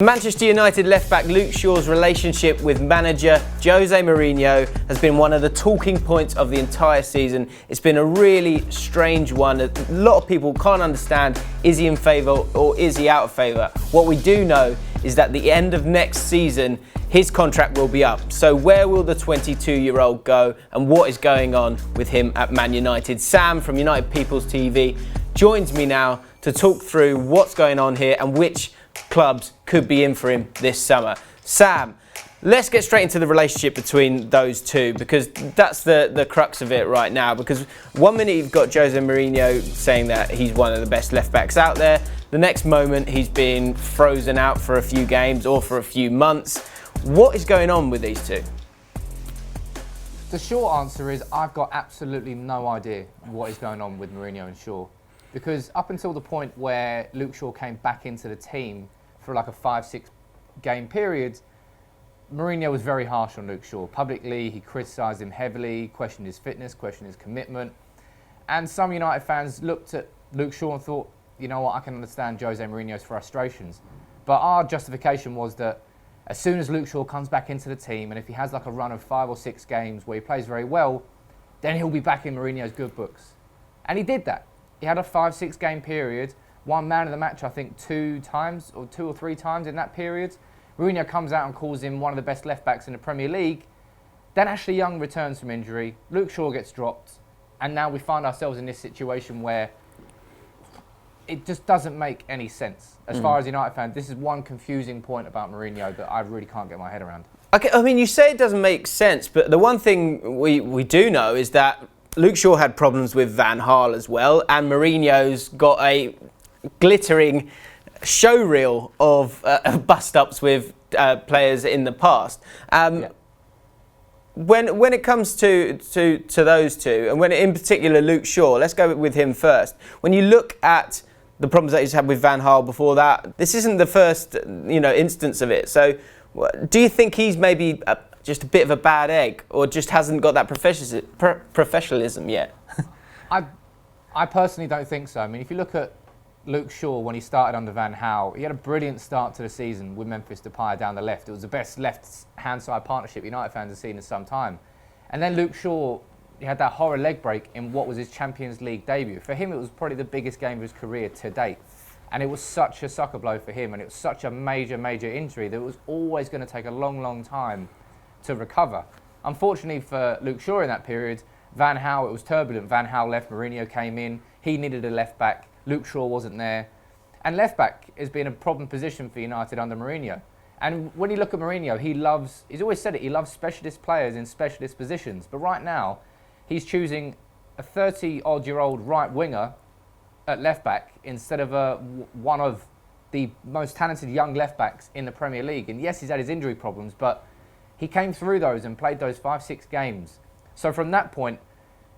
Manchester United left-back Luke Shaw's relationship with manager Jose Mourinho has been one of the talking points of the entire season. It's been a really strange one. A lot of people can't understand, is he in favour or is he out of favour? What we do know is that at the end of next season, his contract will be up. So where will the 22-year-old go and what is going on with him at Man United? Sam from United People's TV joins me now to talk through what's going on here and which clubs could be in for him this summer. Sam, let's get straight into the relationship between those two, because that's the crux of it right now. Because one minute you've got Jose Mourinho saying that he's one of the best left backs out there, the next moment he's been frozen out for a few games or for a few months. What is going on with these two? The short answer is I've got absolutely no idea what is going on with Mourinho and Shaw. Because up until the point where Luke Shaw came back into the team for like a 5-6 game period, Mourinho was very harsh on Luke Shaw. Publicly, he criticised him heavily, questioned his fitness, questioned his commitment. And some United fans looked at Luke Shaw and thought, you know what, I can understand Jose Mourinho's frustrations. But our justification was that as soon as Luke Shaw comes back into the team, and if he has like a run of 5 or 6 games where he plays very well, then he'll be back in Mourinho's good books. And he did that. He had a 5-6 game period, won man of the match, I think, 2 or 3 times in that period. Mourinho comes out and calls him one of the best left-backs in the Premier League. Then Ashley Young returns from injury, Luke Shaw gets dropped, and now we find ourselves in this situation where it just doesn't make any sense. As far as United fans, this is one confusing point about Mourinho that I really can't get my head around. Okay, I mean, you say it doesn't make sense, but the one thing we do know is that Luke Shaw had problems with Van Gaal as well, and Mourinho's got a glittering showreel of bust-ups with players in the past. When it comes to those two, and when in particular Luke Shaw, let's go with him first. When you look at the problems that he's had with Van Gaal before that, this isn't the first instance of it. So do you think he's maybe just a bit of a bad egg, or just hasn't got that professionalism yet? I personally don't think so. I mean, if you look at Luke Shaw when he started under Van Gaal, he had a brilliant start to the season with Memphis Depay down the left. It was the best left-hand side partnership United fans have seen in some time. And then Luke Shaw, he had that horror leg break in what was his Champions League debut. For him, it was probably the biggest game of his career to date. And it was such a sucker blow for him, and it was such a major injury that it was always going to take a long time to recover. Unfortunately for Luke Shaw in that period, Van Gaal, it was turbulent. Van Gaal left, Mourinho came in, he needed a left back, Luke Shaw wasn't there. And left back has been a problem position for United under Mourinho. And when you look at Mourinho, he's always said it, he loves specialist players in specialist positions. But right now, he's choosing a 30-odd-year-old right winger at left back instead of one of the most talented young left backs in the Premier League. And yes, he's had his injury problems, but he came through those and played those 5-6 games. So from that point,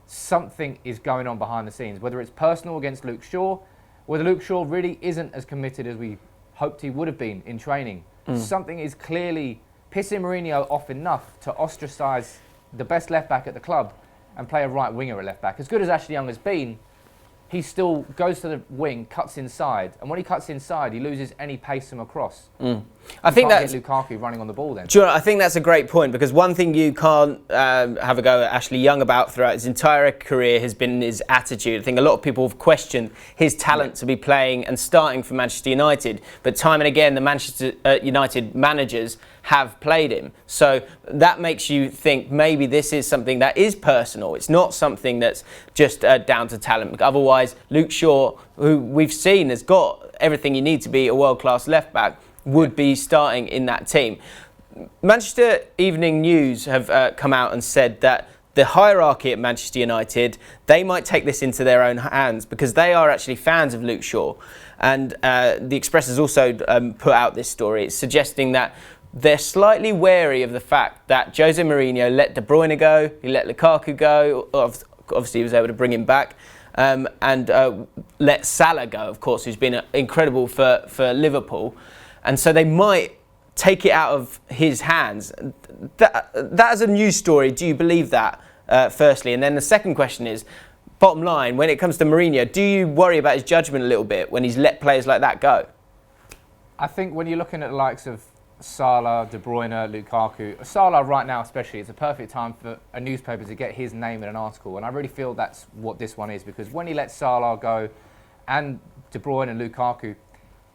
something is going on behind the scenes, whether it's personal against Luke Shaw, whether Luke Shaw really isn't as committed as we hoped he would have been in training. Something is clearly pissing Mourinho off enough to ostracise the best left-back at the club and play a right winger at left-back. As good as Ashley Young has been, he still goes to the wing, cuts inside, and when he cuts inside, he loses any pace from across. I think that's get Lukaku running on the ball then. Do you know, I think that's a great point, because one thing you can't have a go at Ashley Young about throughout his entire career has been his attitude. I think a lot of people have questioned his talent to be playing and starting for Manchester United, but time and again the Manchester United managers have played him. So that makes you think maybe this is something that is personal. It's not something that's just down to talent. Otherwise, Luke Shaw, who we've seen has got everything you need to be a world-class left-back, would be starting in that team. Manchester Evening News have come out and said that the hierarchy at Manchester United, they might take this into their own hands because they are actually fans of Luke Shaw. And the Express has also put out this story. It's suggesting that they're slightly wary of the fact that Jose Mourinho let De Bruyne go, he let Lukaku go, obviously he was able to bring him back, and let Salah go, of course, who's been incredible for Liverpool. And so they might take it out of his hands. That is a news story. Do you believe that, firstly? And then the second question is, bottom line, when it comes to Mourinho, do you worry about his judgment a little bit when he's let players like that go? I think when you're looking at the likes of Salah, De Bruyne, Lukaku, Salah right now especially, it's a perfect time for a newspaper to get his name in an article. And I really feel that's what this one is, because when he let Salah go and De Bruyne and Lukaku,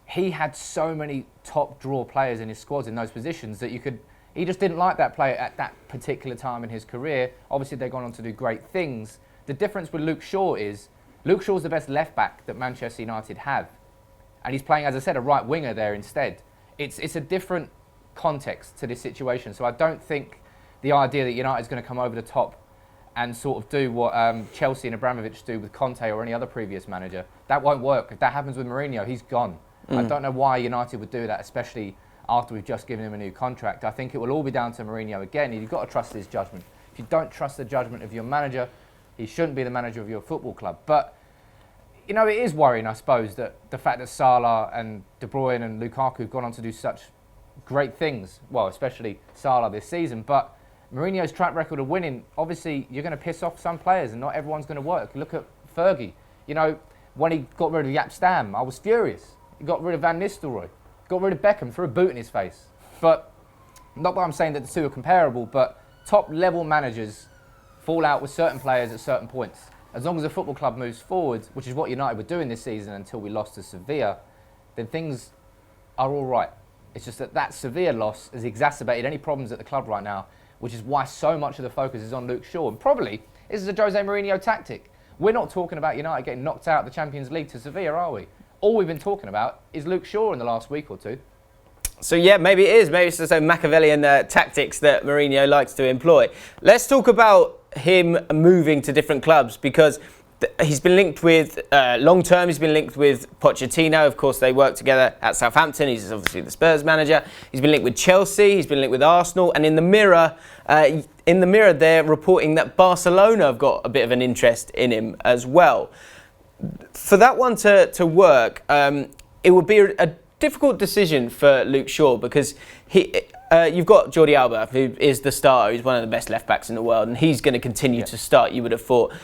he had so many top draw players in his squads in those positions that he just didn't like that player at that particular time in his career. Obviously, they've gone on to do great things. The difference with Luke Shaw is Luke Shaw's the best left back that Manchester United have. And he's playing, as I said, a right winger there instead. It's a different context to this situation. So I don't think the idea that United's going to come over the top and sort of do what Chelsea and Abramovich do with Conte or any other previous manager, that won't work. If that happens with Mourinho, he's gone. I don't know why United would do that, especially after we've just given him a new contract. I think it will all be down to Mourinho again. You've got to trust his judgment. If you don't trust the judgment of your manager, he shouldn't be the manager of your football club. But you know, it is worrying, I suppose, that the fact that Salah and De Bruyne and Lukaku have gone on to do such great things, well, especially Salah this season, but Mourinho's track record of winning, obviously, you're going to piss off some players and not everyone's going to work. Look at Fergie. You know, when he got rid of Jaap Stam, I was furious. He got rid of Van Nistelrooy, got rid of Beckham, threw a boot in his face. But, not that I'm saying that the two are comparable, but top-level managers fall out with certain players at certain points. As long as the football club moves forward, which is what United were doing this season until we lost to Sevilla, then things are all right. It's just that Sevilla loss has exacerbated any problems at the club right now, which is why so much of the focus is on Luke Shaw. And probably this is a Jose Mourinho tactic. We're not talking about United getting knocked out of the Champions League to Sevilla, are we? All we've been talking about is Luke Shaw in the last week or two. So yeah, maybe it is. Maybe it's the same Machiavellian tactics that Mourinho likes to employ. Let's talk about him moving to different clubs, because he's been linked with, long term, he's been linked with Pochettino. Of course, they work together at Southampton. He's obviously the Spurs manager. He's been linked with Chelsea. He's been linked with Arsenal. And in the Mirror, they're reporting that Barcelona have got a bit of an interest in him as well. For that one to work, it would be a difficult decision for Luke Shaw, because you've got Jordi Alba, who is the starter. He's one of the best left backs in the world, and he's going to continue to start, you would have thought.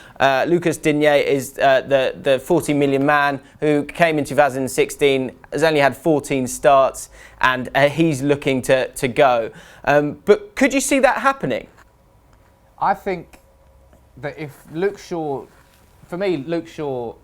Lucas Digne is the 40 million man who came in 2016, has only had 14 starts, and he's looking to go. But could you see that happening? I think that if Luke Shaw, for me, Luke Shaw,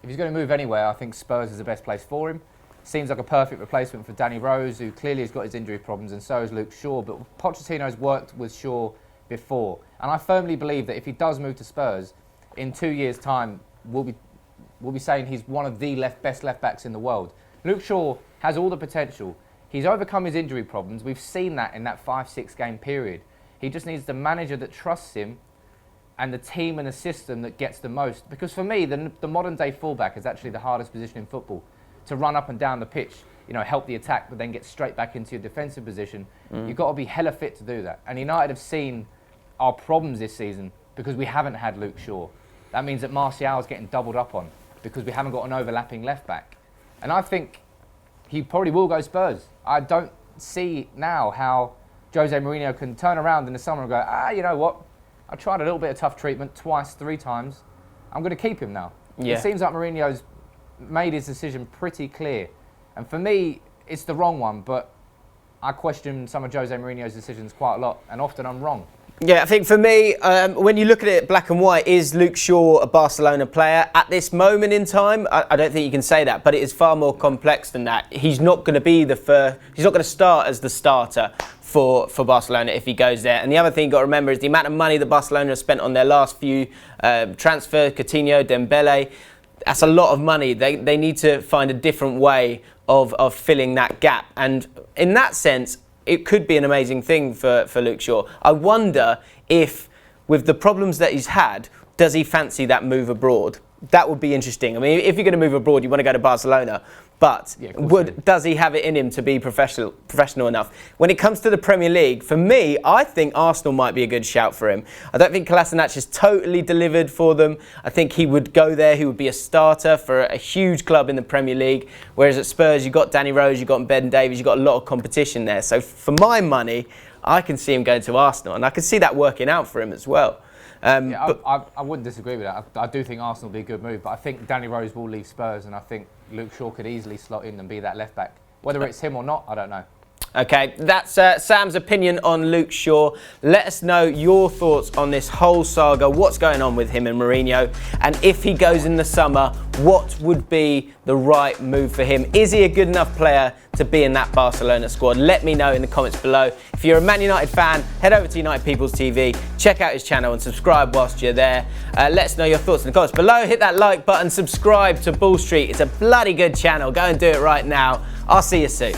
if he's going to move anywhere, I think Spurs is the best place for him. Seems like a perfect replacement for Danny Rose, who clearly has got his injury problems, and so has Luke Shaw. But Pochettino's worked with Shaw before, and I firmly believe that if he does move to Spurs, in 2 years' time, we'll be saying he's one of the best left backs in the world. Luke Shaw has all the potential. He's overcome his injury problems. We've seen that in that 5-6 game period. He just needs the manager that trusts him, and the team and the system that gets the most. Because for me, the modern day fullback is actually the hardest position in football. To run up and down the pitch, you know, help the attack, but then get straight back into your defensive position. You've got to be hella fit to do that. And United have seen our problems this season because we haven't had Luke Shaw. That means that Martial's getting doubled up on because we haven't got an overlapping left back. And I think he probably will go Spurs. I don't see now how Jose Mourinho can turn around in the summer and go, you know what? I tried a little bit of tough treatment twice, 3 times. I'm going to keep him now. Yeah. It seems like Mourinho's made his decision pretty clear. And for me, it's the wrong one, but I question some of Jose Mourinho's decisions quite a lot, and often I'm wrong. Yeah, I think for me, when you look at it black and white, is Luke Shaw a Barcelona player? At this moment in time, I don't think you can say that, but it is far more complex than that. He's not going to be he's not going to start as the starter for Barcelona if he goes there. And the other thing you've got to remember is the amount of money that Barcelona have spent on their last few transfers, Coutinho, Dembele. That's a lot of money. They need to find a different way of filling that gap. And in that sense, it could be an amazing thing for Luke Shaw. I wonder if, with the problems that he's had, does he fancy that move abroad? That would be interesting. I mean, if you're going to move abroad, you want to go to Barcelona. But does he have it in him to be professional enough? When it comes to the Premier League, for me, I think Arsenal might be a good shout for him. I don't think Kolasinac has totally delivered for them. I think he would go there. He would be a starter for a huge club in the Premier League. Whereas at Spurs, you've got Danny Rose, you've got Ben Davies, you've got a lot of competition there. So for my money, I can see him going to Arsenal. And I can see that working out for him as well. I wouldn't disagree with that. I do think Arsenal will be a good move, but I think Danny Rose will leave Spurs, and I think Luke Shaw could easily slot in and be that left back Whether it's him or not, I don't know. Okay, that's Sam's opinion on Luke Shaw. Let us know your thoughts on this whole saga, what's going on with him and Mourinho, and if he goes in the summer, what would be the right move for him? Is he a good enough player to be in that Barcelona squad? Let me know in the comments below. If you're a Man United fan, head over to United People's TV, check out his channel and subscribe whilst you're there. Let us know your thoughts in the comments below. Hit that like button, subscribe to Bull Street. It's a bloody good channel. Go and do it right now. I'll see you soon.